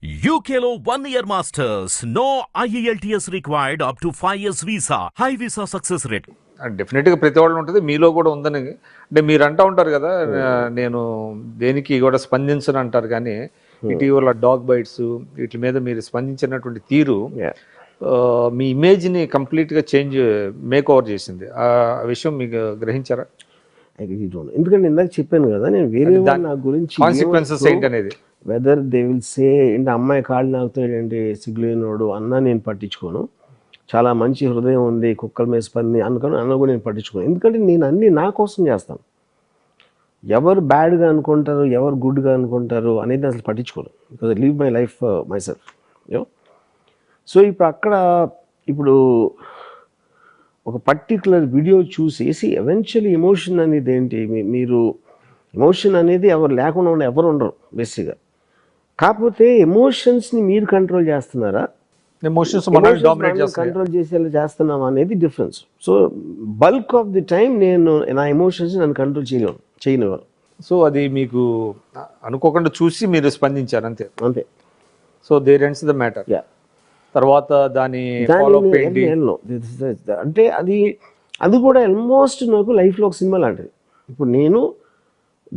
UKLO 1 year masters. No IELTS required up to 5 years visa. High visa success rate. డెఫినెట్గా ప్రతి వాళ్ళు ఉంటుంది, మీలో కూడా ఉందని అంటే మీరు అంటూ ఉంటారు కదా. నేను దేనికి కూడా స్పందించను అంటారు, కానీ ఇటీవల డాగ్ బైట్స్ వీటి మీద మీరు స్పందించినటువంటి తీరు మీ ఇమేజ్ని కంప్లీట్గా మేక్ ఓవర్ చేసింది. ఆ విషయం మీకు గ్రహించారా? ఎందుకంటే ఇందాక చెప్పాను కదా, నేను వేరే నా గురించి కాన్సిక్వెన్సెస్ ఏంటనేది, వెదర్ దే విల్ సే ఏంటి అమ్మాయి కాళ్ళు నాకుతాడంటే సిగ్గులేనోడు అన్నా నేను పట్టించుకోను. చాలా మంచి హృదయం ఉంది, కుక్కల మీద స్పంది అన్న కూడా నేను పట్టించుకోను. ఎందుకంటే నేను అన్నీ నా కోసం చేస్తాను. ఎవరు బ్యాడ్గా అనుకుంటారు, ఎవరు గుడ్గా అనుకుంటారు అనేది అసలు పట్టించుకోను. Because I live my life my self. So ఇప్పుడు ఒక పర్టికులర్ వీడియో చూసేసి ఎవెన్చువల్లీ ఎమోషన్ అనేది ఏంటి, మీరు ఎమోషన్ అనేది ఎవరు లేకుండా ఎవరు ఉండరు బేసిక్గా. కాకపోతే ఎమోషన్స్ని మీరు కంట్రోల్ చేస్తున్నారా, ఎమోషన్స్ కంట్రోల్ చేసేలా చేస్తున్నామా అనేది difference. So bulk of the time నేను నా ఎమోషన్స్ నన్ను కంట్రోల్ చేయనివ్వను. సో అది మీకు అనుకోకుండా చూసి మీరు స్పందించారు, అంతే అంతే. So there ends the matter. తర్వాత దాని అంటే అది కూడా ఆల్మోస్ట్ నాకు లైఫ్లో ఒక సినిమా లాంటిది. ఇప్పుడు నేను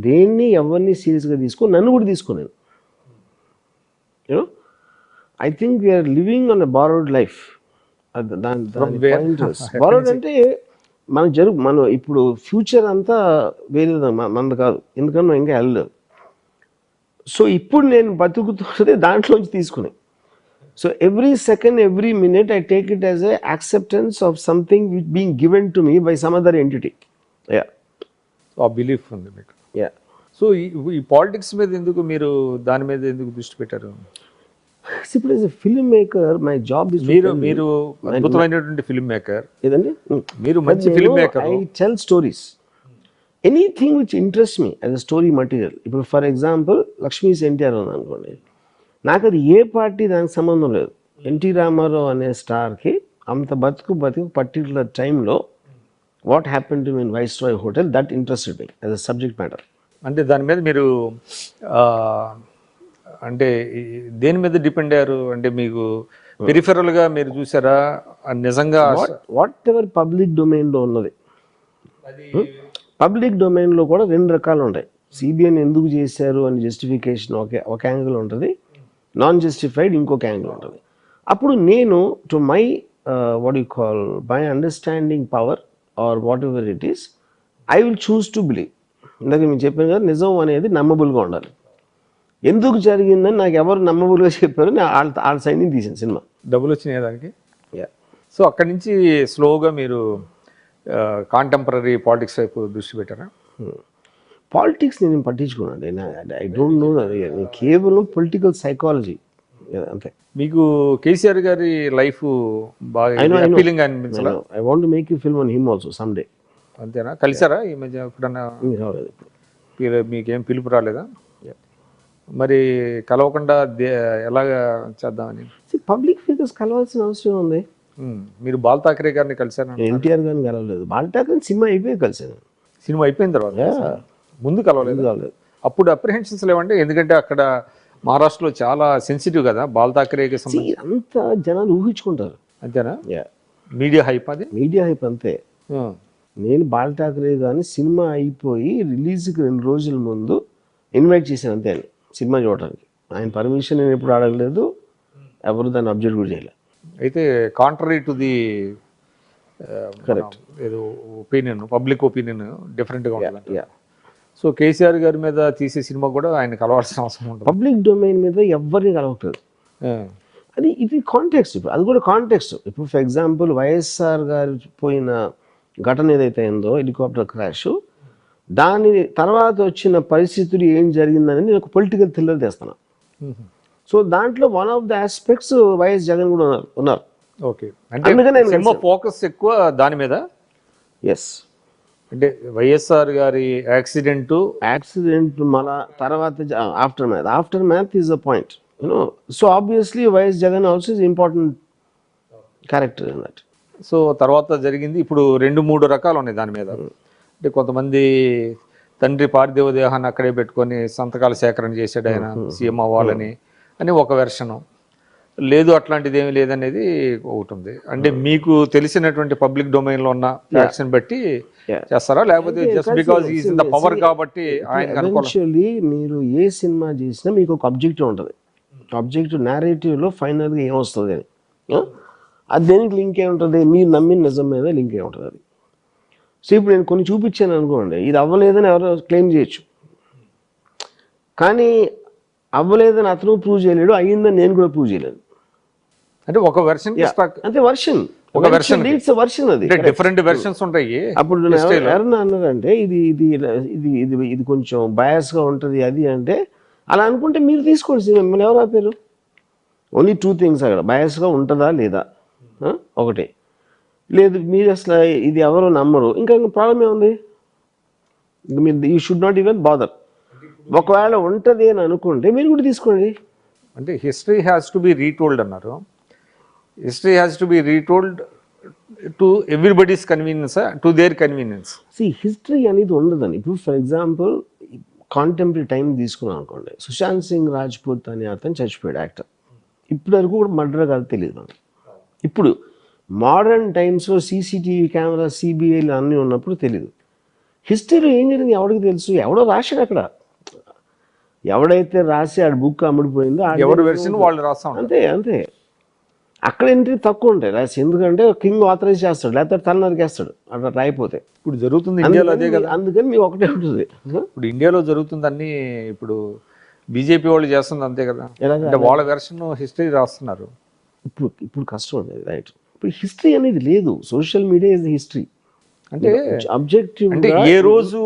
దేన్ని ఎవరిని సీరియస్గా నన్ను కూడా తీసుకోలేను. You know I think we are living on a borrowed life. Borrowed అంటే మనం ఇప్పుడు ఫ్యూచర్ అంతా వేరేది, మనది కాదు. ఎందుకని మనం ఇంకా వెళ్ళలేదు. సో ఇప్పుడు నేను బతుకుతున్నది దాంట్లోంచి తీసుకుని. So every second, every minute I take it as a acceptance of something which being given to me by some other entity. ఆ బిలీఫ్ ఉంది మీకు. సో ఈ పాలిటిక్స్ మీద ఎందుకు మీరు దాని మీద ఎందుకు దృష్టి పెట్టారు? ఇప్పుడు as a film maker my job is, మీరు అద్భుతమైనటువంటి ఫిల్మ్ మేకర్. ఏదండి, మీరు మంచి film maker. I tell stories, anything which interest me as a story material. ఇప్పుడు ఫర్ ఎగ్జాంపుల్ లక్ష్మీస్ ఎన్టీఆర్ ఉంది అనుకోండి, నాకు అది ఏ పార్టీ దానికి సంబంధం లేదు. ఎన్టీ రామారావు అనే స్టార్కి అంత బతుకు పర్టికులర్ టైంలో what happen to me in viceroy hotel, that interested me as a subject matter. అంటే దాని మీద మీరు అంటే దేని మీద డిపెండ్ అయ్యారు? అంటే మీకు పెరిఫెరల్గా మీరు చూసారా, నిజంగా వాట్ ఎవర్ పబ్లిక్ డొమైన్లో ఉన్నది. పబ్లిక్ డొమైన్లో కూడా రెండు రకాలు ఉంటాయి. సిబిఐని ఎందుకు చేశారు అని జస్టిఫికేషన్ ఒక యాంగిల్ ఉంటుంది, నాన్ జస్టిఫైడ్ ఇంకొక యాంగిల్ ఉంటుంది. అప్పుడు నేను to my what you call my understanding power or whatever it is, I will choose to believe. ఇందాక మీరు చెప్పాను కదా, నిజం అనేది నమ్మబుల్గా ఉండాలి. ఎందుకు జరిగిందని నాకు ఎవరు నమ్మబుల్గా చెప్పారు, వాళ్ళ సైడ్ నుంచి తీసాను సినిమా. డబ్బులు వచ్చినాయి దానికి. సో అక్కడి నుంచి స్లోగా మీరు కాంటెంపరీ పాలిటిక్స్ వైపు దృష్టి పెట్టారా? పాలిటిక్స్ నేను పట్టించుకున్నాను. ఐ డోంట్ నో, కేవలం పొలిటికల్ సైకాలజీ అంతే. మీకు కేసీఆర్ గారి లైఫ్ బాగా అపీలింగ్ అనిపించలా? I want to make you film on him also some day. అంతేనా? కలిసారా ఈ మధ్య ఎప్పుడన్నా? మీకేం పిలుపు రాలేదా? మరి కలవకుండా ఎలాగా చేద్దామని? పబ్లిక్ ఫిగర్స్ కలవాల్సిన అవసరం ఉంది. మీరు బాల్ ఠాకరే గారిని కలిసారు? ఎన్టీఆర్ గారిని కలవలేదు. బాల్ ఠాకరే సినిమా అయిపోయి కలిసాను. సినిమా అయిపోయిన తర్వాత ముందు కలవలేదు. అప్పుడు అప్రిహెన్షన్స్ లేవంటే, ఎందుకంటే అక్కడ మహారాష్ట్రలో చాలా సెన్సిటివ్ కదా బాల్ ఠాకరేకి సంబంధించి. అంతా జనాలు ఊహించుకుంటారు. అంతేనా? Media hype. అది మీడియా హైప్ అంతే. నేను బాల్ ఠాకరే కానీ సినిమా అయిపోయి రిలీజ్కి 2 రోజుల ముందు ఇన్వైట్ చేశాను అంతే అని సినిమా చూడడానికి. ఆయన పర్మిషన్ నేను ఎప్పుడు అడగలేదు, ఎవరు దాన్ని అబ్జర్వ్ కూడా చేయలేదు. అయితే కాంట్రరీ టు ది కరెక్ట్ ఏదో ఒపీనియన్, పబ్లిక్ ఒపీనియన్ డిఫరెంట్గా ఉంటుంది. సో కేసీఆర్ గారి మీద తీసే సినిమా కూడా ఆయన కలవాల్సిన అవసరం ఉంటుంది. పబ్లిక్ డొమైన్ మీద ఎవరిని కలవట్లేదు. ఇది కాంటెక్స్ట్. ఇప్పుడు అది కూడా కాంటెక్స్ట్. ఇప్పుడు ఫర్ ఎగ్జాంపుల్ వైఎస్ఆర్ గారు పోయిన ఘటన ఏదైతే అయిందో, హెలికాప్టర్ క్రాష్, దాని తర్వాత వచ్చిన పరిస్థితులు ఏం జరిగిందని నేను ఒక పొలిటికల్ థ్రిల్లర్ తెస్తాను. సో దాంట్లో one of the aspects YS Jagan కూడా ఉన్నారు. ఓకే, అంటే ఫోకస్ ఎక్కువ దాని మీద. ఎస్, అంటే వైఎస్ఆర్ గారి యాక్సిడెంట్ మళ్ళా తర్వాత after math is a point, you know. So obviously YS Jagan also is important character in that. So తర్వాత జరిగింది. ఇప్పుడు 2-3 రకాలు ఉన్నాయి దాని మీద. అంటే కొంతమంది తండ్రి పార్థివ దేహాన్ని అక్కడే పెట్టుకొని సంతకాల సేకరణ చేశాడు ఆయన సీఎం అవ్వాలని. అని ఒక వెర్షను, లేదు అట్లాంటిది ఏమీ లేదనేది ఒకటి ఉంది. అంటే మీకు తెలిసినటువంటి పబ్లిక్ డొమైన్లో ఉన్న ఫ్యాక్ట్స్ని బట్టి చేస్తారా, లేకపోతే just because is in the power కాబట్టి ఆయన ఎవెన్చువల్లీ మీరు ఏ సినిమా చేసినా మీకు ఒక అబ్జెక్టివ్ ఉంటుంది. అబ్జెక్టివ్ నేరేటివ్లో ఫైనల్గా ఏమొస్తుంది అని, అది దేనికి లింక్ అయి ఉంటుంది, మీరు నమ్మిన నిజం మీద లింక్ అయి ఉంటుంది అది. సో ఇప్పుడు నేను కొన్ని చూపించాను అనుకోండి, ఇది అవ్వలేదని ఎవరో క్లెయిమ్ చేయొచ్చు, కానీ అవ్వలేదని అతను ప్రూవ్ చేయలేడు, అయ్యిందని నేను కూడా ప్రూవ్ చేయలేను. అంటే ఒక వెర్షన్ అంటే వర్షన్, ఒక వెర్షన్ వర్షన్ అది డిఫరెంట్ వెర్షన్స్ ఉంటాయి. అప్పుడు ఎవరన్నా అన్నారంటే ఇది ఇది ఇది ఇది ఇది కొంచెం బయాస్గా ఉంటుంది అది అంటే, అలా అనుకుంటే మీరు తీసుకోండి సినిమా, మిమ్మల్ని ఎవరు ఆపారు? ఓన్లీ 2 థింగ్స్ అక్కడ, బయాస్గా ఉంటుందా లేదా ఒకటే, లేదు మీరు అసలు ఇది ఎవరో నమ్మరు, ఇంకా ప్రాబ్లం ఏముంది? మీరు you should not even bother. ఒకవేళ ఉంటుంది అని అనుకుంటే మీరు కూడా తీసుకోండి. అంటే history has to be retold అన్నారు. History has to be retold to everybody's convenience, to their convenience. History అనేది ఉండదని. ఇప్పుడు ఫర్ ఎగ్జాంపుల్ కాంటెంపరీ టైం తీసుకున్నాం అనుకోండి, సుశాంత్ సింగ్ రాజ్పూత్ అనే అతను చచ్చిపోయాడు, యాక్టర్. ఇప్పటి వరకు కూడా మర్డర్ కాదు తెలియదు మనకి. ఇప్పుడు మోడర్న్ టైమ్స్లో సీసీటీవీ కెమెరా, సిబిఐలు అన్నీ ఉన్నప్పుడు తెలియదు. హిస్టరీలో ఏం జరిగింది ఎవరికి తెలుసు? ఎవడో రాశాడు అక్కడ, ఎవడైతే రాసి ఆ బుక్ అమ్ముడిపోయిందో ఎవరు వెర్షన్ వాళ్ళు రాస్తాం, అంతే అంతే. అక్కడ ఎంట్రీ తక్కువ ఉంటాయి రాసి, ఎందుకంటే కింగ్ ఆథరైజ్ చేస్తాడు, లేకపోతే తల నరికేస్తాడు అట్లా రాయిపోతే. ఇప్పుడు జరుగుతుంది ఇండియాలో అదే కదా, అందుకని మీ ఒకటే ఉంటుంది. ఇప్పుడు ఇండియాలో జరుగుతుంది అన్ని, ఇప్పుడు బీజేపీ వాళ్ళు చేస్తుంది అంతే కదా, అంటే వాళ్ళ వెర్షన్ హిస్టరీ రాస్తున్నారు. ఇప్పుడు కష్టం ఉంది, రైట్? ఇప్పుడు హిస్టరీ అనేది లేదు, సోషల్ మీడియా ఇస్ హిస్టరీ. అంటే అబ్జెక్టివ్ అంటే ఏ రోజు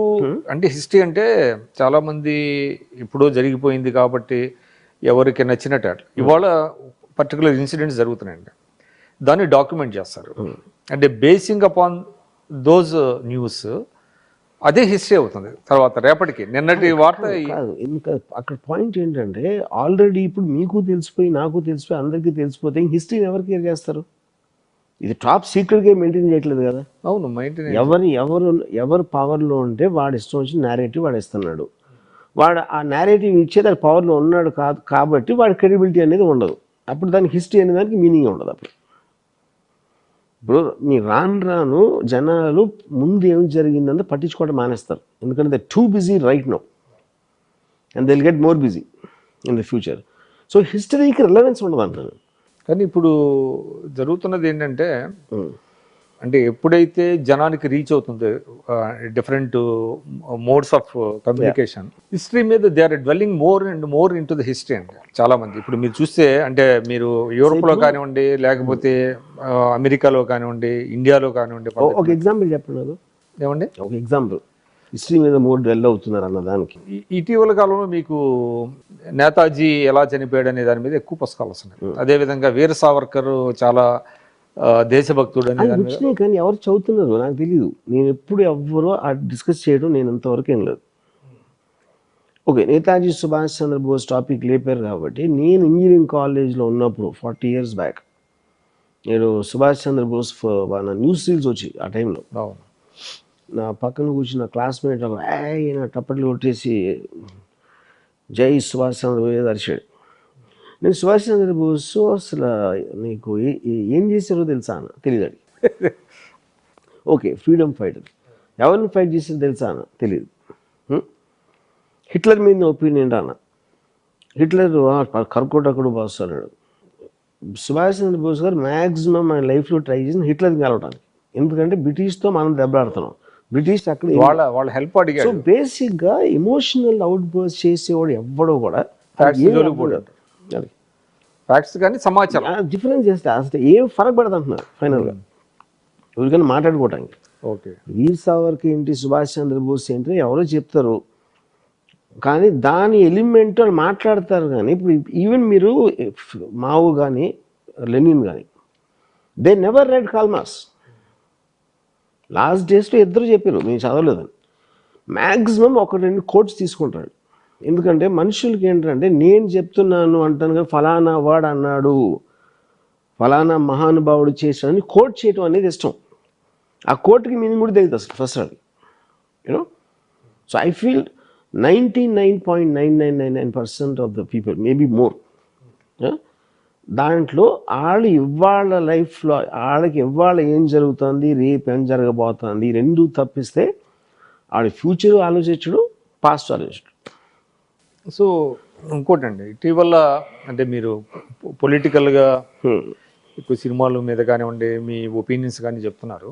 అంటే హిస్టరీ అంటే చాలా మంది ఇప్పుడు జరిగిపోయింది కాబట్టి ఎవరికి నచ్చినట్టు ఇవాళ పర్టికులర్ ఇన్సిడెంట్స్ జరుగుతున్నాయండి, దాన్ని డాక్యుమెంట్ చేస్తారు. అంటే బేసింగ్ అపాన్ దోస్ న్యూస్ అదే హిస్టరీ అవుతుంది తర్వాత రేపటికి. నిన్నటి వార్త కాదు, ఇంకా అక్కడ పాయింట్ ఏంటంటే ఆల్రెడీ ఇప్పుడు మీకు తెలిసిపోయి నాకు తెలిసిపోయి అందరికీ తెలిసిపోతే హిస్టరీని ఎవరు కేర్ చేస్తారు? ఇది టాప్ సీక్రెట్గా మెయింటైన్ చేయట్లేదు కదా. అవును, మెయింటైన్ ఎవరు పవర్లో ఉంటే వాడు ఇష్టం వచ్చి నేరేటివ్ వాడు ఇస్తున్నాడు, వాడు ఆ నేరేటివ్ ఇచ్చేది అది పవర్లో ఉన్నాడు కాదు కాబట్టి వాడి క్రెడిబిలిటీ అనేది ఉండదు. అప్పుడు దానికి హిస్టరీ అనే దానికి మీనింగ్ ఉండదు. అప్పుడు ఇప్పుడు మీ రాను జనాలు ముందు ఏం జరిగిందంటే పట్టించుకోవడం మానేస్తారు, ఎందుకంటే they too busy right now and they will get more busy in the future. So హిస్టరీకి రిలవెన్స్ ఉండదు అంటాను. కానీ ఇప్పుడు జరుగుతున్నది ఏంటంటే, అంటే ఎప్పుడైతే జనానికి రీచ్ అవుతుంది different modes of communication, history మీద they are dwelling more and more in to the history అండి. చాలా మంది ఇప్పుడు మీరు చూస్తే, అంటే మీరు యూరోప్లో కానివ్వండి, లేకపోతే అమెరికాలో కానివ్వండి, ఇండియాలో కానివ్వండి. ఒక ఎగ్జాంపుల్ చెప్పండి. ఏమండి ఒక ఎగ్జాంపుల్ హిస్టరీ మీద మోర్ డ్వెల్ అవుతున్నారు అన్న దానికి. ఇటీవల కాలంలో మీకు నేతాజీ ఎలా చనిపోయాడు అనే దాని మీద ఎక్కువ పుస్తకాలు వస్తున్నాయి. అదేవిధంగా వీర సావర్కర్ చాలా దేశభక్తుడు అని వచ్చినాయి, కానీ ఎవరు చదువుతున్నారు నాకు తెలియదు. నేను ఎప్పుడు ఎవరో డిస్కస్ చేయడం నేను ఇంతవరకు ఏం లేదు. ఓకే, నేతాజీ సుభాష్ చంద్రబోస్ టాపిక్ లేపారు కాబట్టి, నేను ఇంజనీరింగ్ కాలేజ్లో ఉన్నప్పుడు 40 years బ్యాక్ నేను సుభాష్ చంద్రబోస్ నా న్యూస్ రీల్స్ వచ్చి ఆ టైంలో నా పక్కన కూర్చున్న క్లాస్మేట్ ఆయన టప్పట్లు కొట్టేసి జై సుభాష్ చంద్రబోస్ అరిచాడు. నేను సుభాష్ చంద్రబోస్ అసలు నీకు ఏం చేశారో తెలుసా అన్న, తెలియదు. ఓకే, ఫ్రీడమ్ ఫైటర్, ఎవరిని ఫైట్ చేసారో తెలుసా అన్న, తెలియదు. హిట్లర్ మీద ఒపీనియన్ అన్న, హిట్లర్ కర్కోటకుడు బాస్ అన్నాడు. సుభాష్ చంద్రబోస్ గారు మ్యాక్సిమం ఆయన లైఫ్లో ట్రై చేసిన హిట్లర్ని కలవడానికి, ఎందుకంటే బ్రిటిష్తో మనం దెబ్బలాడుతున్నాం, బ్రిటిష్ అక్కడ వాళ్ళ హెల్ప్ అడిగారు. సో బేసిక్గా ఎమోషనల్ అవుట్ బర్స్ట్ చేసేవాడు ఎవ్వడో కూడా ఫ్యాక్ట్స్ కానీ సమాచారం డిఫరెన్స్ చేస్తే అసలు ఏం ఫరక్ పడదు అంటున్నారు ఫైనల్గా ఎవరికైనా మాట్లాడుకోవటానికి. ఓకే, వీర్ సావర్కర్ ఏంటి, సుభాష్ చంద్రబోస్ ఏంటి ఎవరో చెప్తారు, కానీ దాని ఎలిమెంట్ వాళ్ళు మాట్లాడతారు. కానీ ఇప్పుడు ఈవెన్ మీరు మావు కానీ లెనిన్ కానీ they never red call marks. Last డేస్లో ఇద్దరు చెప్పారు మేము చదవలేదని. మ్యాక్సిమం 1-2 కోట్స్ తీసుకుంటాడు, ఎందుకంటే మనుషులకి ఏంటంటే నేను చెప్తున్నాను అంటాను కానీ ఫలానా వాడు అన్నాడు, ఫలానా మహానుభావుడు చేశాడని కోట్ చేయటం అనేది ఇష్టం. ఆ కోట్కి మీనింగ్ కూడా తెలియదు అసలు ఫస్ట్ అది, you know. So I feel 99.9999% of the people, maybe more, దాంట్లో వాళ్ళు ఇవాళ లైఫ్లో వాళ్ళకి ఇవాళ ఏం జరుగుతుంది, రేపు ఏం జరగబోతుంది, రెండు తప్పిస్తే వాళ్ళ ఫ్యూచర్ ఆలోచించడు, పాస్ట్ ఆలోచించడు. సో ఇంకోటండి, ఇటీవల అంటే మీరు పొలిటికల్గా ఇప్పుడు సినిమాల మీద కానివ్వండి, మీ ఒపీనియన్స్ కానీ చెప్తున్నారు.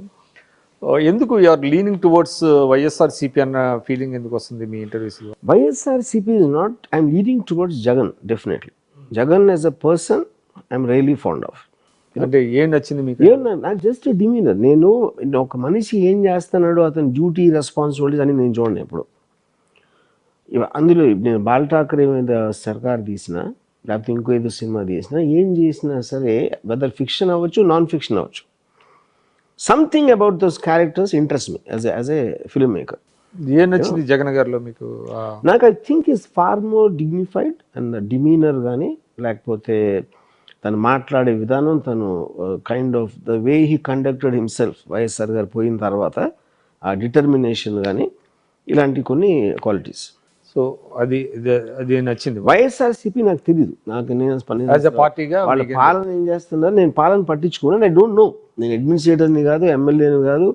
ఎందుకు యూఆర్ లీనింగ్ టువర్డ్స్ వైఎస్ఆర్సీపీ అన్న ఫీలింగ్ ఎందుకు వస్తుంది మీ ఇంటర్వ్యూస్లో? YSRCP is not, I'm leading towards Jagan. Definitely Jagan as a person I'm really fond of. అంటే ఏం నచ్చింది మీకు? నాకు జస్ట్ డిమీనర్. నేను ఒక మనిషి ఏం చేస్తున్నాడో, అతని డ్యూటీ రెస్పాన్సిబిలిటీస్ అని నేను చూడండి ఎప్పుడు. అందులో నేను బాల్ ఠాకరే మీద సర్కార్ తీసినా, లేకపోతే ఇంకో ఏదో సినిమా తీసినా, ఏం చేసినా సరే, వెదర్ ఫిక్షన్ అవ్వచ్చు, నాన్ ఫిక్షన్ అవ్వచ్చు, something about those characters interest me as a film maker. ఏం నచ్చింది జగన్ గారిలో మీకు? నాకు I think is far more dignified and demeanour కానీ, లేకపోతే తను మాట్లాడే విధానం, తను kind of the way he conducted himself YSR garu పోయిన తర్వాత, ఆ డిటర్మినేషన్ కానీ, ఇలాంటి కొన్ని క్వాలిటీస్. సో అది నచ్చింది. వైఎస్ఆర్సీపీ నాకు తెలియదు, నాకు నేను పార్టీగా వాళ్ళ పాలన ఏం చేస్తున్నారు, నేను పాలన పట్టించుకున్నాను. I don't no. నేను అడ్మినిస్ట్రేటర్ని కాదు, ఎమ్మెల్యేని కాదు,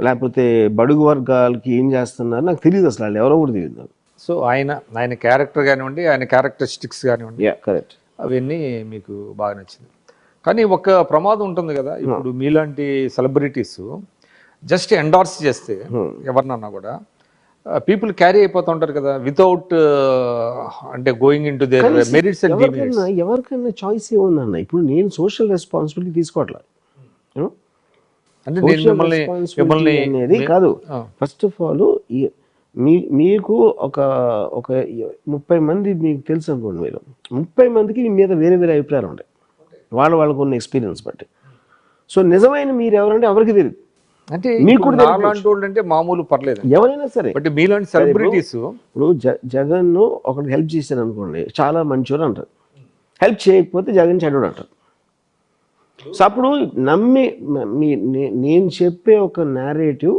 లేకపోతే బడుగు వర్గాలకి ఏం చేస్తున్నారు నాకు తెలియదు, అసలు వాళ్ళు ఎవరో కూడా తెలియదు నాకు. సో ఆయన క్యారెక్టర్ కానివ్వండి, ఆయన క్యారెక్టరిస్టిక్స్ కానివ్వండి, కరెక్ట్, అవన్నీ మీకు బాగా నచ్చింది. కానీ ఒక ప్రమాదం ఉంటుంది కదా, ఇప్పుడు మీలాంటి సెలబ్రిటీస్ జస్ట్ ఎండార్స్ చేస్తే ఎవరినన్నా కూడా పీపుల్ క్యారీ అయిపోతూ ఉంటారు కదా, వితౌట్ అంటే going in to their merits and demerits. ఎవరికైనా చాయిస్ ఏముందన్న? ఇప్పుడు నేను సోషల్ రెస్పాన్సిబిలిటీ తీసుకోవట్లేదు. అంటే మిమ్మల్ని అనేది కాదు. ఫస్ట్ ఆఫ్ ఆల్ మీకు ఒక 30 మంది మీకు తెలుసు అనుకోండి, మీరు 30 మందికి మీ మీద వేరే వేరే అభిప్రాయాలు ఉంటాయి, వాళ్ళకు ఉన్న ఎక్స్పీరియన్స్ బట్టి. సో నిజమైన మీరు ఎవరంటే ఎవరికి తెలియదు. అంటే మీకు అంటే మామూలు పర్లేదు, ఎవరైనా సరే. బట్ మీలాంటి సెలబ్రిటీస్ ఇప్పుడు జగన్ ఒకరికి హెల్ప్ చేశాను అనుకోండి, చాలా మంచోడు అంటారు. హెల్ప్ చేయకపోతే జగన్ చెడ్డోడు అంటారు. సో అప్పుడు నమ్మి నేను చెప్పే ఒక నేరేటివ్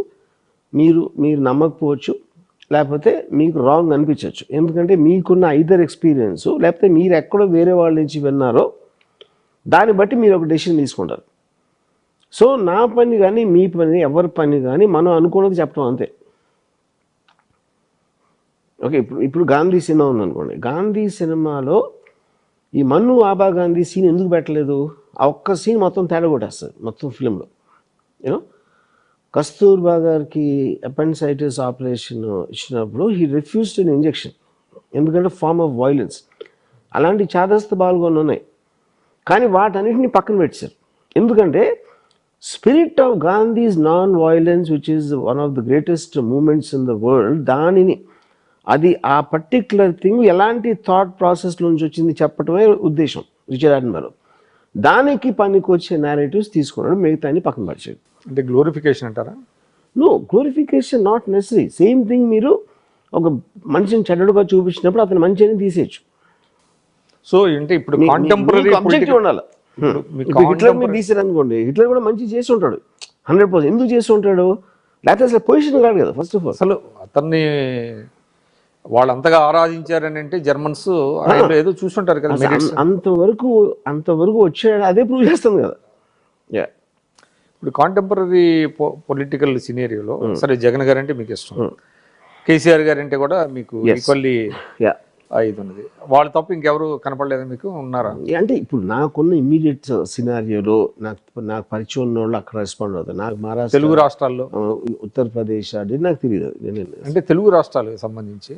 మీరు నమ్మకపోవచ్చు, లేకపోతే మీకు రాంగ్ అనిపించవచ్చు. ఎందుకంటే మీకున్న ఐదర్ ఎక్స్పీరియన్స్, లేకపోతే మీరు ఎక్కడో వేరే వాళ్ళ నుంచి విన్నారో దాన్ని బట్టి మీరు ఒక డెసిషన్ తీసుకుంటారు. సో నా పని కానీ, మీ పని, ఎవరి పని కానీ మనం అనుకున్నది చెప్పడం అంతే. ఓకే, ఇప్పుడు గాంధీ సినిమా ఉందనుకోండి, గాంధీ సినిమాలో ఈ మన్ను ఆబా గాంధీ సీన్ ఎందుకు పెట్టలేదు? ఆ ఒక్క సీన్ మొత్తం తేడా కొట్టేస్తుంది మొత్తం ఫిలింలో. యూనో, కస్తూర్బా గారికి అపెండిసైటిస్ ఆపరేషన్ ఇచ్చినప్పుడు హీ రిఫ్యూజ్డ్ అన్ ఇంజెక్షన్, ఎందుకంటే ఫార్మ్ ఆఫ్ వైలెన్స్. అలాంటి చాదస్త బాల్గొని ఉన్నాయి, కానీ వాటన్నిటిని పక్కన పెట్టారు. ఎందుకంటే spirit of Gandhi's non violence, which is one of the greatest moments in the world, దానిని అది ఆ పర్టిక్యులర్ థింగ్ ఎలాంటి థాట్ ప్రాసెస్ నుంచి వచ్చింది చెప్పటమే ఉద్దేశం రిచర్డ్ అట్మర్. దానికి పనికి వచ్చే నేరేటివ్స్ తీసుకున్నాడు, మిగతా అని పక్కన పరిచాడు. అంటే గ్లోరిఫికేషన్ అంటారా? No, glorification not necessary. Same thing, మీరు ఒక మనిషిని చెడ్డడుగా చూపించినప్పుడు అతను మంచి అని తీసేయచ్చు. సో అంటే ఇప్పుడు కాంటెంపరరీ ఆబ్జెక్టివ్ ఉండాలి. హిట్లర్ మీరు తీసారు అనుకోండి, హిట్లర్ కూడా మంచి చేసి ఉంటాడు 100%. ఎందుకు చేసి ఉంటాడు? లేకపోతే అసలు పొజిషన్ కాదు కదా. ఫస్ట్ ఆఫ్ ఆల్ అసలు అతన్ని వాళ్ళంతగా ఆరాధించారని అంటే జర్మన్స్ ఏదో చూస్తుంటారు కదా, అంతవరకు వచ్చాడు, అదే ప్రూవ్ చేస్తుంది కదా. ఇప్పుడు కాంటెంపరీ పొలిటికల్ సినేరియోలో సరే జగన్ గారు అంటే మీకు ఇష్టం, కేసీఆర్ గారు అంటే కూడా మీకు ఈక్వల్లీ ఇది ఉన్నది. వాళ్ళు తప్ప ఇంకెవరు కనపడలేదా మీకు? ఉన్నారా? అంటే ఇప్పుడు నాకున్న ఇమ్మీడియట్ సినారియోలో నాకు పరిచయం ఉన్న వాళ్ళు అక్కడ రెస్పాండ్ అవుతారు. నాకు మహారాష్ట్ర, తెలుగు రాష్ట్రాల్లో, ఉత్తరప్రదేశ్ అది నాకు తెలియదు. అంటే తెలుగు రాష్ట్రాలకు సంబంధించి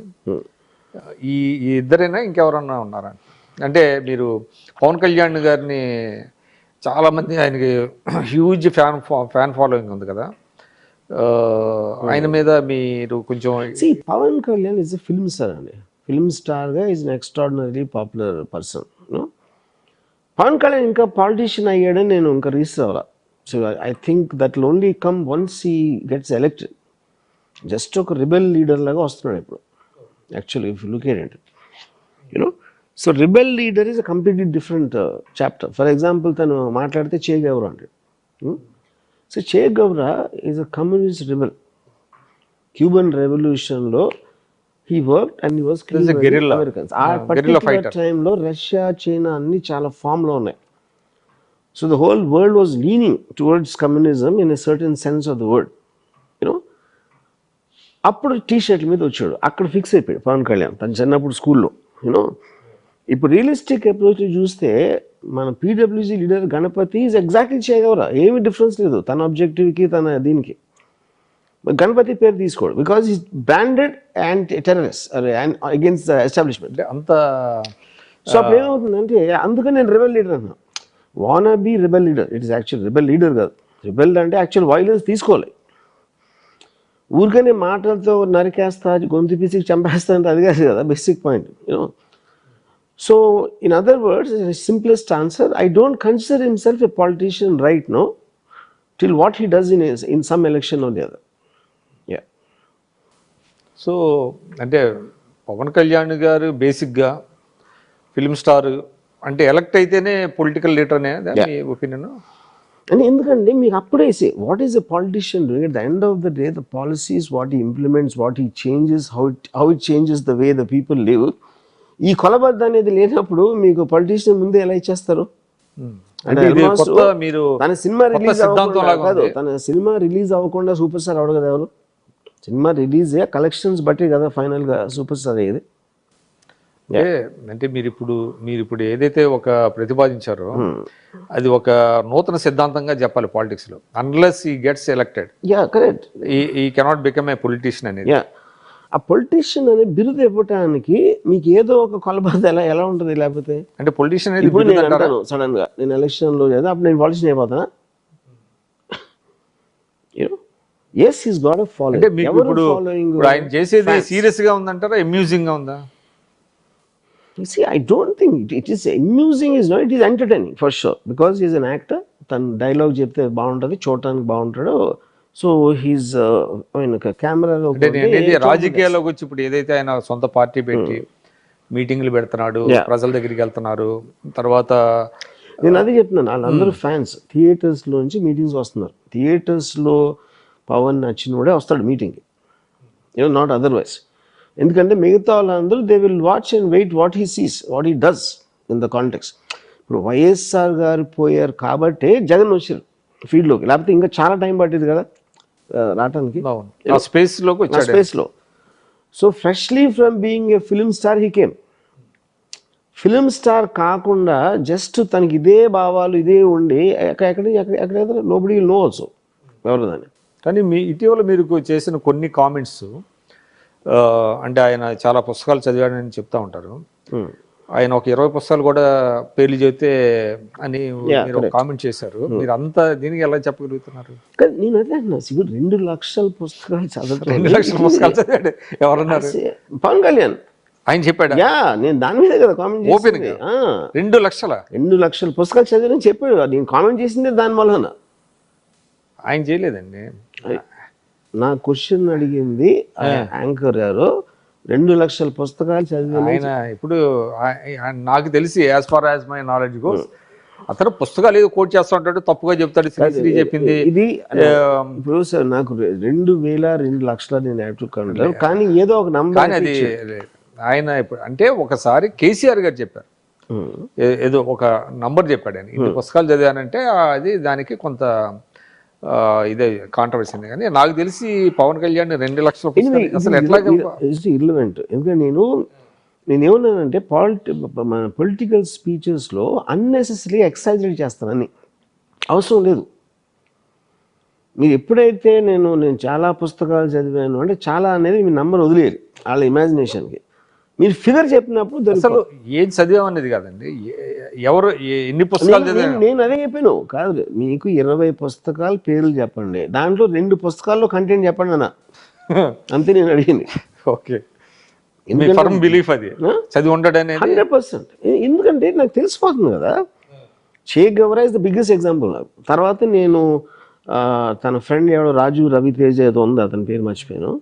ఈ ఇద్దరైనా ఇంకెవరన్నా ఉన్నారా? అంటే మీరు పవన్ కళ్యాణ్ గారిని చాలామంది, ఆయనకి హ్యూజ్ ఫ్యాన్ ఫాలోయింగ్ ఉంది కదా, ఆయన మీద మీరు కొంచెం Pavan Kalyan is a film star అండి. ఫిల్మ్ స్టార్గా is an extraordinary popular person. Pavan Kalyan ఇంకా పాలిటీషియన్ అయ్యాడని నేను ఇంకా రీసెర్చ్ అవ్వాలి. So I think that will only come once he gets elected. Just ఒక రిబెల్ లీడర్ లాగా వస్తున్నాడు ఇప్పుడు actually if you look at it, you know. So rebel leader is a completely different chapter. For example తను మాట్లాడితే Che Guevara అంటాడు. So Che Gaura is a communist rebel. Cuban రెవల్యూషన్లో he worked and he was killing a guerrilla. Americans. ఆ guerrilla particular fighter. టైంలో Russia China అన్ని చాలా ఫామ్లో ఉన్నాయి. So the whole world was leaning towards communism in a certain sense of the word, you know. అప్పుడు tea షర్ట్ల మీద వచ్చాడు, అక్కడ ఫిక్స్ అయిపోయాడు పవన్ కళ్యాణ్ తన చిన్నప్పుడు స్కూల్లో, యూనో. ఇప్పుడు రియలిస్టిక్ అప్రోచ్ చూస్తే మన PWG leader Ganapathi is exactly చేయగలరా, ఏమి డిఫరెన్స్ లేదు తన ఆబ్జెక్టివ్కి తన దీనికి. గణపతి పేరు తీసుకోడు because is branded and terrorist against the establishment. అంటే అంత సో అప్పుడు ఏమవుతుందంటే అందుకని నేను రెబెల్ లీడర్ అన్నా. Wanna be rebel leader, it is actual rebel leader కాదు. రెబెల్ అంటే యాక్చువల్ వైలెన్స్ తీసుకోవాలి. ఊరికనే మాటలతో నరికేస్తా గొంతు పిసికి చంపేస్తా అంటే అది కాదు కదా basic point, you know. So in other words, simplest answer, I don't consider himself a politician right no till what he does in some election or the other. Yeah. So అంటే పవన్ కళ్యాణ్ గారు బేసిక్గా ఫిల్మ్ స్టార్ అంటే elect అయితేనే political leader అనే మీ opinion? And ఎందుకంటే మీకు అప్పుడే say what is a politician doing at the end of the day, the policies what he implements, what he changes, how it changes the way the people live. ఈ కొలబద్ద అనేది లేనప్పుడు మీకు politician ముందే ఎలా ఇచ్చేస్తారు? అంటే మీరు తన సినిమా రిలీజ్ కాదు, తన సినిమా రిలీజ్ అవ్వకుండా సూపర్ స్టార్ అవడు కదా ఎవరు. సినిమా రిలీజ్ కలెక్షన్స్ బట్టి కదా ఫైనల్ గా సూపర్ స్టార్ అయ్యేది. అంటే మీరు ఇప్పుడు ఏదైతే ఒక ప్రతిపాదించారో అది ఒక నూతన సిద్ధాంతంగా చెప్పాలి పాలిటిక్స్ లో. అన్లెస్ ఈ గెట్స్ ఎలక్టెడ్, యా కరెక్ట్, ఈ కెనాట్ బికమ్ ఏ పొలిటీషియన్ అనేది. యా, ఆ పొలిటీషియన్ అనే బిరుదు ఇవ్వటానికి మీకు ఏదో ఒక కొలబద్ద ఎలా ఉంటుంది? లేకపోతే అంటే పొలిటీషియన్ ఇప్పుడు నేను అంటాను సడన్ గా నేను ఎలక్షన్ లో లేదా అప్పుడు నేను పాలిటీషియన్ అయిపోతానా? Yes, he's got a following. అంటే మీకు ఇప్పుడు ఆయన చేసేది సీరియస్ గా ఉందంటారా, అమ్యూజింగ్ గా ఉందా? See, I don't think it is amusing, is not, it is entertaining for sure because he is an actor. తన డైలాగ్ చెప్తే బాగుంటుంది, చూడటానికి బాగుంటాడు. సో హీస్ ఐ మీన్ కెమెరాలో రాజకీయాల్లోకి వచ్చి ఇప్పుడు ఏదైతే ఆయన సొంత పార్టీ పెట్టి మీటింగ్లు పెడుతున్నాడు, ప్రజల దగ్గరికి వెళ్తున్నారు, తర్వాత నేను అదే చెప్తున్నాను, వాళ్ళందరూ ఫ్యాన్స్ థియేటర్స్ లోంచి మీటింగ్స్ వస్తున్నారు. థియేటర్స్ లో పవన్ నచ్చినోడే వస్తాడు మీటింగ్కి, నాట్ అదర్వైజ్. ఎందుకంటే మిగతా వాళ్ళందరూ they will watch and wait what he sees, what he does in the context. ఇప్పుడు వైఎస్ఆర్ గారు పోయారు కాబట్టి జగన్ వచ్చారు ఫీల్డ్లోకి, లేకపోతే ఇంకా చాలా టైం పట్టేది కదా రావటానికి స్పేస్లో. So freshly from being a film star he came. Film star కాకుండా జస్ట్ తనకి ఇదే భావాలు ఇదే ఉండి ఎక్కడైతే నోబడీ విల్ నో ఆల్సో ఎవరు దాన్ని. కానీ ఇటీవల మీరు చేసిన కొన్ని కామెంట్స్, అంటే ఆయన చాలా పుస్తకాలు చదివాడని చెప్తా ఉంటారు. ఆయన ఒక 20 పుస్తకాలు కూడా పేర్లు చెబితే అని మీరు కామెంట్ చేశారు. మీరు అంతా దీనికి ఎలా చెప్పగలుగుతున్నారు? నేను అదే అన్నా, 2 లక్షల పుస్తకాలు చదవడం. 2 లక్షల పుస్తకాలు చదివాడు ఎవరన్నారు? పవన్ కళ్యాణ్ ఆయన చెప్పాడు. నేను దాని మీద కదా కామెంట్ చేసింది. 2 లక్షల పుస్తకాలు చదివారని చెప్పాడు. నేను కామెంట్ చేసిందే దాని వలన. ఆయన చేయలేదండి. నా క్వశ్చన్ అడిగింది యాంకర్ గారు 2 లక్షల పుస్తకాలు చదివి. ఆయన ఇప్పుడు నాకు తెలిసి as far as my knowledge goes అతను పుస్తకాలు ఏదో కోట్ చేస్తూ ఉంటాడు, తప్పుగా చెప్తాడు. శ్రీ చెప్పింది ఇది ఇప్పుడు సార్ నాకు 2 లక్షల నేను యాక్చువల్ కానీ ఏదో ఒక నంబర్. కానీ అది ఆయన ఇప్పుడు అంటే ఒకసారి కేసీఆర్ గారు చెప్పారు, ఏదో ఒక నంబర్ చెప్పాడు ఆయన, ఇన్ని పుస్తకాలు చదివానంటే అది దానికి కొంత ఇదే కాంట్రవర్సీ. కానీ నాకు తెలిసి పవన్ కళ్యాణ్ 2 లక్షల అసలు ఎట్లా ఇర్రిలెవెంట్. ఎందుకంటే నేనేమన్నానంటే మన పొలిటికల్ స్పీచెస్లో అన్నెసెసరీ ఎక్సైజరేట్ చేస్తానని అవసరం లేదు. మీరు ఎప్పుడైతే నేను చాలా పుస్తకాలు చదివాను అంటే చాలా అనేది మీ నంబర్ వదిలేరు వాళ్ళ ఇమాజినేషన్కి. మీరు ఫిగర్ చెప్పినప్పుడు అసలు ఏం చదివామనేది కాదండి, ఎవరు ఎన్ని పుస్తకాలు చదివారు. నేను అదే చెప్పాను, కాదు మీకు 20 పుస్తకాల పేర్లు చెప్పండి, దాంట్లో 2 పుస్తకాల్లో కంటెంట్ చెప్పండి అన్న, అంతే నేను అడిగింది. ఓకే, బిలీఫ్ అది చదివి ఉంటాడని 100%. ఎందుకంటే నాకు తెలిసిపోతుంది కదా. చే గవరా ఇస్ ద బిగ్గెస్ట్ ఎగ్జాంపుల్ నాకు. తర్వాత నేను తన ఫ్రెండ్ ఎవడో రాజు రవితేజ ఏదో ఉంది, అతని పేరు మర్చిపోయాను.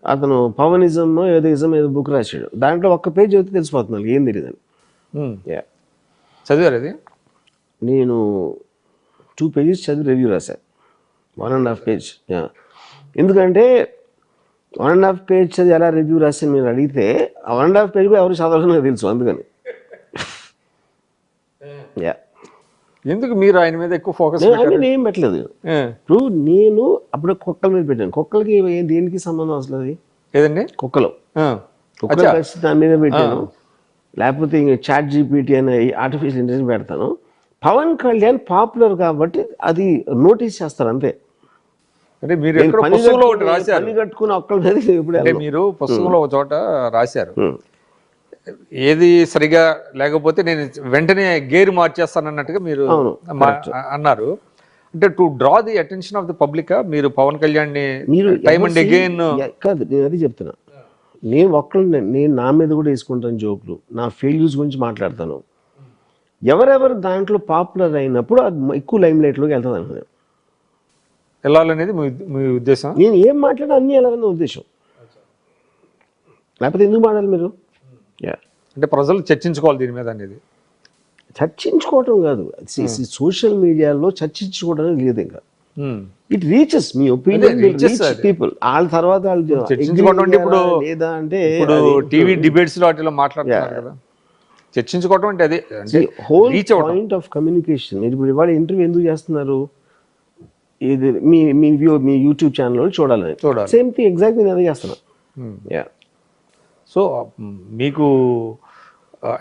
అతను పవనిజం ఏదో బుక్ రాశాడు, దాంట్లో ఒక్క పేజ్ చదివితే తెలిసిపోతున్నాను ఏం తెలియదని. చదివారు అది? నేను 2 pages చదివి రివ్యూ రాశాను, 1.5 page. ఎందుకంటే 1.5 పేజ్ చదివి ఎలా రివ్యూ రాసి మీరు అడిగితే ఆ 1.5 పేజ్ కూడా ఎవరు చదవాలని నాకు తెలుసు, అందుకని. యా, ఎందుకు మీరు ఆయన మీద ఎక్కువ ఫోకస్ నేను ఏం పెట్టలేదు. ఇప్పుడు నేను అప్పుడు కుక్కల మీద పెట్టాను. కుక్కలకి దేనికి సంబంధం అసలు? అది ఏదండి? కుక్కలు పరిస్థితి దాని మీద పెట్టాను. లేకపోతే ఇంక చాట్ జీపీటీ అనే ఆర్టిఫిషియల్ ఇంటెలిజెన్స్ పెడతాను. పవన్ కళ్యాణ్ పాపులర్ కాబట్టి అది నోటీస్ చేస్తారు అంతే. అంటే మీరు ఎక్కడ పుస్తకంలో ఒకటి రాశారు, పని కట్టుకుని ఒక్కల మీద ఇప్పుడు అంటే మీరు పుస్తకంలో ఒక చోట రాశారు, ఏది సరిగా లేకపోతే నేను వెంటనే గేర్ మార్చేస్తాను అన్నట్టుగా మీరు అన్నారు. అంటే to draw the attention of the public మీరు పవన్ కళ్యాణ్ ని టైమ్ అండ్ అగైన్ కాదు, నేను అది చెప్తున్నా. నేను ఒక్కళ్ళని నేను నా మీద కూడా వేసుకుంటాను జోకులు, నా ఫెయిల్యూర్స్ గురించి మాట్లాడతాను. ఎవరెవరు దాంట్లో పాపులర్ అయినప్పుడు అది ఎక్కువ లైమ్ లైట్లోకి వెళ్తుంది అనుకున్నాను. వెళ్ళాలనేది మీ ఉద్దేశం? నేను ఏం మాట్లాడా అన్నీ వెళ్ళాలన్న ఉద్దేశం. లేకపోతే ఎందుకు మాట్లాడాలి మీరు? అంటే ప్రజలు చర్చించుకోవాలి దీని మీద అనేది. చర్చించుకోవటం కాదు, సోషల్ మీడియాలో చర్చించుకోవడం లేదు. ఇంకా it reaches me opinion people. వాళ్ళ తర్వాత చర్చించుకోవడం ఇప్పుడు లేదా అంటే ఇప్పుడు టీవీ డిబేట్స్ లో వాటిలో మాట్లాడుతున్నారు కదా. చర్చించుకోవడం అంటే అదే హోల్ పాయింట్ ఆఫ్ కమ్యూనికేషన్. మీరు ఇప్పుడు ఇవాళ ఇంటర్వ్యూ ఎందుకు చేస్తున్నారు? ఇది మీ యూట్యూబ్ ఛానల్లో చూడాలి. సేమ్ థింగ్ ఎగ్జాక్ట్ నేను అదే చేస్తున్నా. సో మీకు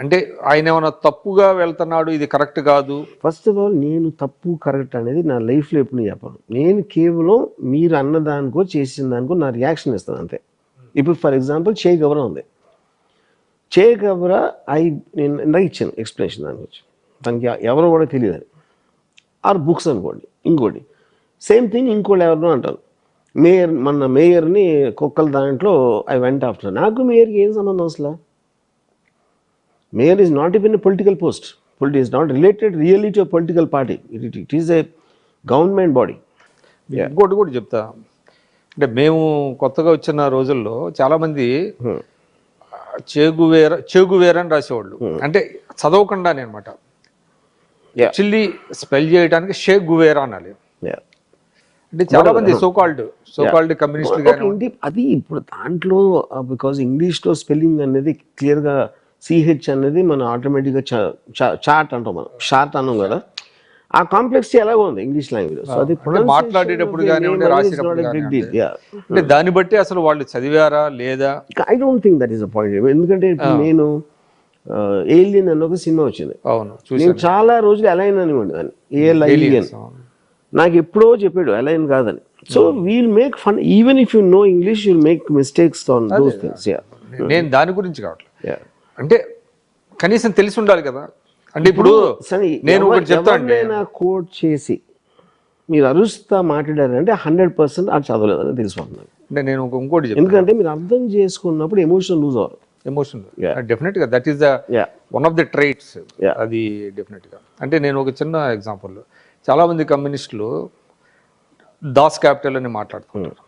అంటే ఆయన ఏమైనా తప్పుగా వెళ్తున్నాడు, ఇది కరెక్ట్ కాదు? ఫస్ట్ ఆఫ్ ఆల్ నేను తప్పు కరెక్ట్ అనేది నా లైఫ్లో ఎప్పుడు చెప్పను. నేను కేవలం మీరు అన్నదానికో చేసిన దానికో నా రియాక్షన్ ఇస్తాను అంతే. ఇప్పుడు ఫర్ ఎగ్జాంపుల్ చే గవరా ఉంది. చే గవరా నేను ఇందాక ఇచ్చాను ఎక్స్ప్లెనేషన్ దాని గురించి. తనకి ఎవరో కూడా తెలియదని. ఆర్ బుక్స్ అనుకోండి. ఇంకోటి సేమ్ థింగ్ ఇంకోటి ఎవరినో అంటారు. మేయర్ని కుక్కల దాంట్లో ఐ వెంట్ ఆఫ్టర్. నాకు మేయర్కి ఏం సంబంధం అసలు? Mayor is not even a political post. Is not related really to a political party. It is a government body. ఇంకోటి కూడా చెప్తా, అంటే మేము కొత్తగా వచ్చిన రోజుల్లో చాలామంది చేగువేరా అని రాసేవాళ్ళు. అంటే చదవకుండానే అనమాట. యాక్చువల్లీ స్పెల్ చేయడానికి షేక్ గువేరా అనాలి. అంటే చాలా మంది సోకాల్డ్ కమ్యూనిస్టులు అది ఇప్పుడు దాంట్లో బికాజ్ ఇంగ్లీష్లో స్పెల్లింగ్ అనేది క్లియర్గా సిహెచ్ అనేది మనం ఆటోమేటిక్గా చాట్ అంటాం, మనం షార్ట్ అన్నాం కదా. ఆ కాంప్లెక్సిటీ ఎలాగో ఉంది ఇంగ్లీష్ లాంగ్వేజ్. సో అది మాట్లాడేటప్పుడు అంటే దాన్ని బట్టి అసలు వాళ్ళు చదివారా లేదా? I don't think that is a point. ఎందుకంటే నేను ఏలియన్ అన్న ఒక సినిమా వచ్చింది. అవును, నేను చాలా రోజులు అలైన్ అని ఉండేదాన్ని. ఏలియన్ నాకు ఎప్పుడో చెప్పాడు అలైన్ కాదని. So we'll make fun even if you know English you'll make mistakes on those things. నేను దాని గురించి కావట్లేదు, అంటే కనీసం తెలిసి ఉండాలి కదా. అంటే ఇప్పుడు నేను ఒకటి చెప్తాను, కోట్ చేసి మీరు అరుస్తా మాట్లాడారంటే 100% అది చదవలేదని తెలిసిపోతున్నాను. అంటే నేను ఇంకోటి ఎందుకంటే మీరు అర్థం చేసుకున్నప్పుడు ఎమోషన్ లూజ్ అవ్వరు. ఎమోషన్ డెఫినెట్ గా that is the one of the traits. అది డెఫినెట్ గా. అంటే నేను ఒక చిన్న ఎగ్జాంపుల్, చాలా మంది కమ్యూనిస్టులు దాస్ క్యాపిటల్ అని మాట్లాడుతున్నారు.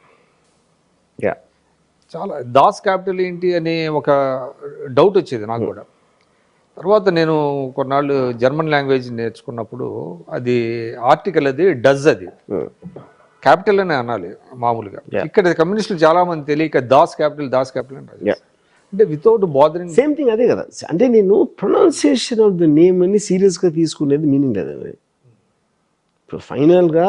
చాలా దాస్ క్యాపిటల్ ఏంటి అని ఒక డౌట్ వచ్చేది నాకు కూడా. తర్వాత నేను కొన్నాళ్ళు జర్మన్ లాంగ్వేజ్ నేర్చుకున్నప్పుడు అది ఆర్టికల్ అది డజ్, అది క్యాపిటల్ అని అనాలి మామూలుగా. ఇక్కడ కమ్యూనిస్టులు చాలా మంది తెలియక దాస్ క్యాపిటల్ అని, అంటే వితౌట్ బాదరింగ్. సేమ్ థింగ్ అదే కదా. అంటే నేను ప్రొనౌన్సియేషన్ ఆఫ్ ద నేమ్ అని సీరియస్గా తీసుకునేది మీనింగ్ లేదండి. ఇప్పుడు ఫైనల్గా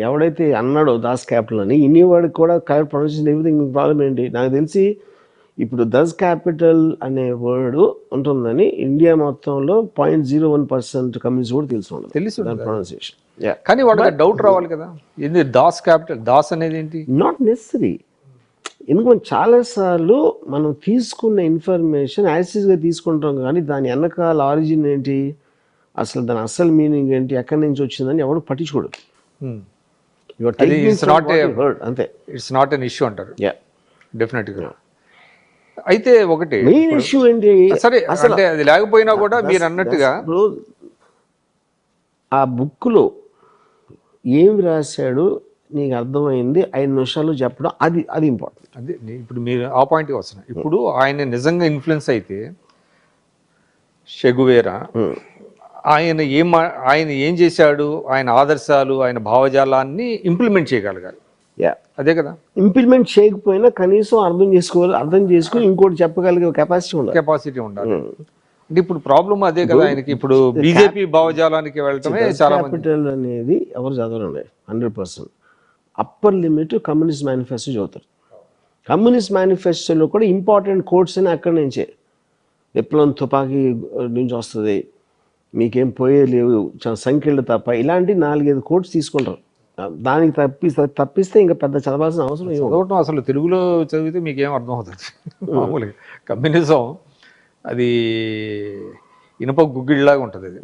ఎవడైతే అన్నాడో దాస్ క్యాపిటల్ అని ఇన్నివాడికి కూడా కరెక్ట్ ప్రొనౌన్సియేషన్ ఎవ్రీథింగ్. మీకు ప్రాబ్లం ఏంటి? నాకు తెలిసి ఇప్పుడు దస్ క్యాపిటల్ అనే వర్డ్ ఉంటుందని ఇండియా మొత్తంలో 0.01% కమ్యూనిస్ట్ కూడా తెలుసు ప్రొనౌన్సియేషన్. కానీ వాడికి డౌట్ రావాలి కదా, ఏంది దాస్ క్యాపిటల్, దాస్ అనేది ఏంటి? Not necessary. ఎందుకంటే చాలాసార్లు మనం తీసుకున్న ఇన్ఫర్మేషన్ యాసిస్గా తీసుకుంటాం, కానీ దాని వెనకాల ఆరిజిన్ ఏంటి, అసలు దాని అసలు మీనింగ్ ఏంటి, ఎక్కడి నుంచి వచ్చిందని ఎవరు పట్టించుకోడు. అంతే, ఇట్స్ నాట్ ఎన్ ఇష్యూ అంటారు. డెఫినెట్గా. అయితే ఒకటి మెయిన్ ఇష్యూ ఏంటి, సరే అంటే అది లేకపోయినా కూడా మీరు అన్నట్టుగా ఆ బుక్లో ఏం రాశాడు నీకు అర్థమైంది 5 నిమిషాలు చెప్పడం, అది ఇంపార్టెంట్. అదే ఇప్పుడు మీరు ఆ పాయింట్కి వస్తున్నారు. ఇప్పుడు ఆయన నిజంగా ఇన్ఫ్లుయెన్స్ అయితే షెగువేరా ఆయన ఏం చేశాడు, ఆయన ఆదర్శాలు, ఆయన భావజాలాన్ని ఇంప్లిమెంట్ చేయగలగాలి. యా అదే కదా ఇంప్లిమెంట్ చేయకపోయినా కనీసం అర్థం చేసుకుని ఇంకోటి చెప్పగలిగే కెపాసిటీ ఉండాలి. కెపాసిటీ ఉండాలి. అంటే ఇప్పుడు ప్రాబ్లం అదే కదా ఆయనకి. ఇప్పుడు బీజేపీ భావజాలానికి వెళ్ళటమే చాలా మంది. క్యాపిటల్ అనేది ఎవరు చదవరండి 100%. అప్పర్ లిమిట్ కమ్యూనిస్ట్ మేనిఫెస్టో చదువుతారు. కమ్యూనిస్ట్ మేనిఫెస్టోలో కూడా ఇంపార్టెంట్ కోట్స్ అని అక్కడి నుంచే విప్లవం తుపాకీ నుంచి వస్తుంది, మీకేం పోయే లేవు, సంఖ్యలు తప్ప, ఇలాంటి 4-5 కోట్స్ తీసుకుంటారు. దానికి తప్పిస్తే ఇంకా పెద్ద చదవాల్సిన అవసరం ఏమో. చదవటం అసలు తెలుగులో చదివితే మీకేం అర్థం అవుతుంది. మామూలుగా కమ్యూనిజం అది ఇనుప గుగ్గిళ్ళలాగా ఉంటుంది అది.